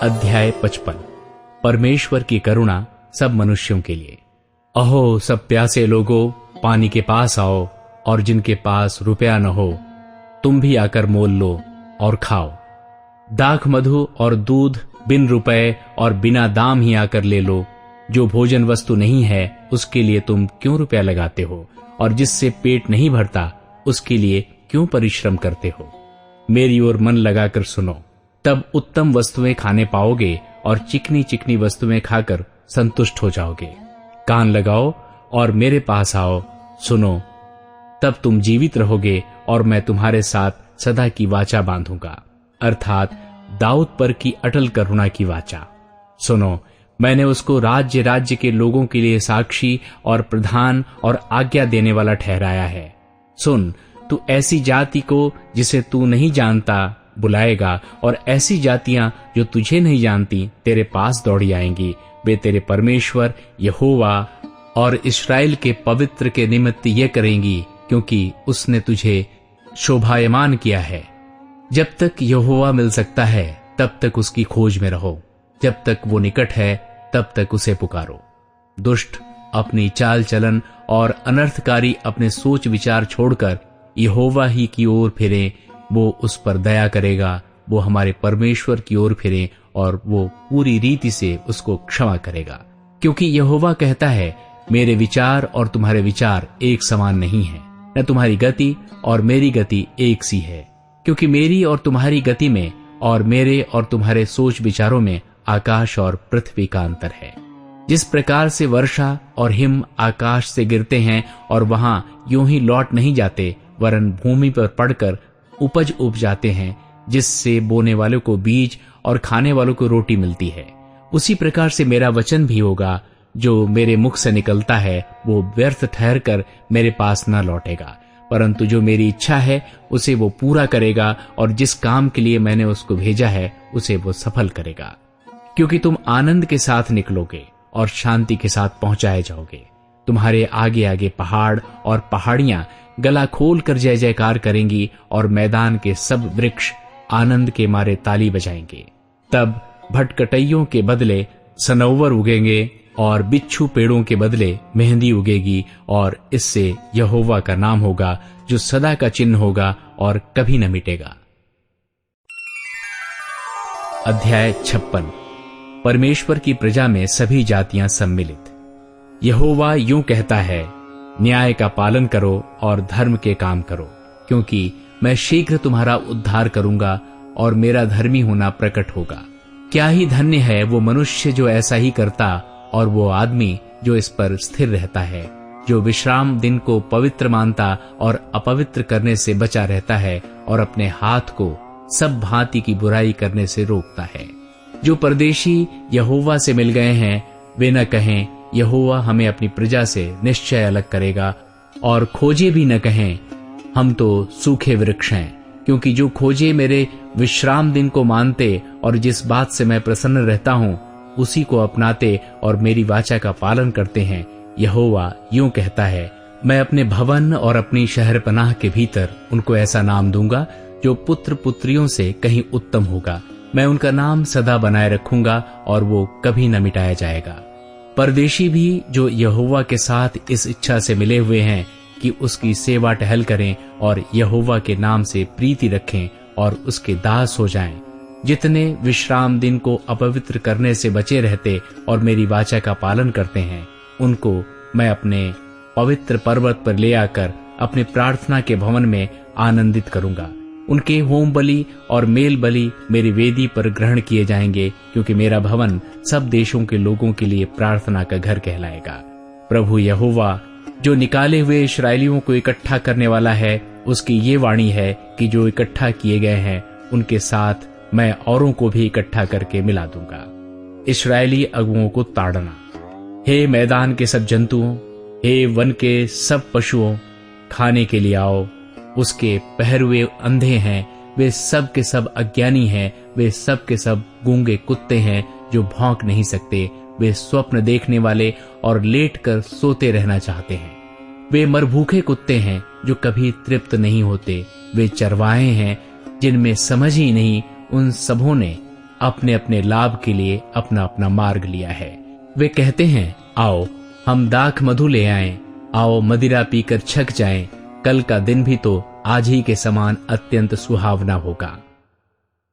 अध्याय 55। परमेश्वर की करुणा सब मनुष्यों के लिए। अहो सब प्यासे लोगों, पानी के पास आओ, और जिनके पास रुपया न हो तुम भी आकर मोल लो और खाओ। दाख मधु और दूध बिन रुपए और बिना दाम ही आकर ले लो। जो भोजन वस्तु नहीं है उसके लिए तुम क्यों रुपया लगाते हो, और जिससे पेट नहीं भरता उसके लिए क्यों परिश्रम करते हो। मेरी ओर मन लगाकर सुनो, तब उत्तम वस्तुएं खाने पाओगे और चिकनी चिकनी वस्तुएं खाकर संतुष्ट हो जाओगे। कान लगाओ और मेरे पास आओ, सुनो, तब तुम जीवित रहोगे और मैं तुम्हारे साथ सदा की वाचा बांधूंगा, अर्थात दाऊद पर की अटल करुणा की वाचा। सुनो, मैंने उसको राज्य राज्य के लोगों के लिए साक्षी और प्रधान और आज्ञा देने वाला ठहराया है। सुन, तू ऐसी जाति को जिसे तू नहीं जानता बुलाएगा, और ऐसी जातियां जो तुझे नहीं जानती तेरे पास दौड़ी आएंगी। वे तेरे परमेश्वर यहोवा और इस्राएल के पवित्र के निमित्त ये करेंगी, क्योंकि उसने तुझे शोभायमान किया है। जब तक यहोवा मिल सकता है तब तक उसकी खोज में रहो, जब तक वो निकट है तब तक उसे पुकारो। दुष्ट अपनी चाल चलन और अनर्थकारी अपने सोच विचार छोड़कर यहोवा ही की ओर फिरे, वो उस पर दया करेगा। वो हमारे परमेश्वर की ओर फिरे और वो पूरी रीति से उसको क्षमा करेगा। क्योंकि यहोवा कहता है, मेरे विचार और तुम्हारे विचार एक समान नहीं है, न तुम्हारी गति और मेरी गति एक सी है। क्योंकि मेरी और तुम्हारी गति में और मेरे और तुम्हारे सोच विचारों में आकाश और पृथ्वी का अंतर है। जिस प्रकार से वर्षा और हिम आकाश से गिरते हैं और वहां यूं ही लौट नहीं जाते, वरन भूमि पर पड़कर उपज उग जाते हैं, जिससे बोने वालों को बीज और खाने वालों को रोटी मिलती है, उसी प्रकार से मेरा वचन भी होगा जो मेरे मुख से निकलता है, वो व्यर्थ ठहर कर मेरे पास न लौटेगा, परंतु जो मेरी इच्छा है उसे वो पूरा करेगा, और जिस काम के लिए मैंने उसको भेजा है उसे वो सफल करेगा। क्योंकि तुम आनंद के साथ निकलोगे और शांति के साथ पहुंचाए जाओगे। तुम्हारे आगे आगे पहाड़ और पहाड़ियां गला खोल कर जय जयकार करेंगी, और मैदान के सब वृक्ष आनंद के मारे ताली बजाएंगे। तब भटकटैयों के बदले सनौवर उगेंगे और बिच्छू पेड़ों के बदले मेहंदी उगेगी, और इससे यहोवा का नाम होगा जो सदा का चिन्ह होगा और कभी न मिटेगा। अध्याय 56। परमेश्वर की प्रजा में सभी जातियां सम्मिलित। यहोवा यूं कहता है, न्याय का पालन करो और धर्म के काम करो, क्योंकि मैं शीघ्र तुम्हारा उद्धार करूंगा और मेरा धर्मी होना प्रकट होगा। क्या ही धन्य है वो मनुष्य जो ऐसा ही करता, और वो आदमी जो इस पर स्थिर रहता है, जो विश्राम दिन को पवित्र मानता और अपवित्र करने से बचा रहता है, और अपने हाथ को सब भांति की बुराई करने से रोकता है। जो परदेशी यहोवा से मिल गए हैं वे न कहें, यहोवा हमें अपनी प्रजा से निश्चय अलग करेगा, और खोजे भी न कहें, हम तो सूखे वृक्ष हैं। क्योंकि जो खोजे मेरे विश्राम दिन को मानते और जिस बात से मैं प्रसन्न रहता हूँ उसी को अपनाते और मेरी वाचा का पालन करते हैं, यहोवा यूं कहता है, मैं अपने भवन और अपनी शहरपनाह के भीतर उनको ऐसा नाम दूंगा जो पुत्र पुत्रियों से कहीं उत्तम होगा। मैं उनका नाम सदा बनाए रखूंगा और वो कभी न मिटाया जाएगा। परदेशी भी जो यहोवा के साथ इस इच्छा से मिले हुए हैं कि उसकी सेवा टहल करें और यहोवा के नाम से प्रीति रखें और उसके दास हो जाएं, जितने विश्राम दिन को अपवित्र करने से बचे रहते और मेरी वाचा का पालन करते हैं, उनको मैं अपने पवित्र पर्वत पर ले आकर अपने प्रार्थना के भवन में आनंदित करूंगा। उनके होम बलि और मेल बलि मेरी वेदी पर ग्रहण किए जाएंगे, क्योंकि मेरा भवन सब देशों के लोगों के लिए प्रार्थना का घर कहलाएगा। प्रभु यहोवा जो निकाले हुए इस्राएलियों को इकट्ठा करने वाला है, उसकी ये वाणी है कि जो इकट्ठा किए गए हैं उनके साथ मैं औरों को भी इकट्ठा करके मिला दूंगा। इस्राएली अगुओं को ताड़ना। हे मैदान के सब जंतुओं, हे वन के सब पशुओं, खाने के लिए आओ। उसके पहरुए अंधे हैं, वे सब के सब अज्ञानी हैं, वे सब के सब गूंगे कुत्ते हैं जो भौंक नहीं सकते। वे स्वप्न देखने वाले और लेटकर सोते रहना चाहते हैं। वे मरभूखे कुत्ते हैं जो कभी तृप्त नहीं होते। वे चरवाहे हैं जिनमें समझ ही नहीं। उन सबों ने अपने अपने लाभ के लिए अपना अपना मार्ग लिया है। वे कहते हैं, आओ हम दाख मधु ले आएं, आओ मदिरा पीकर छक जाएं, कल का दिन भी तो आज ही के समान अत्यंत सुहावना होगा।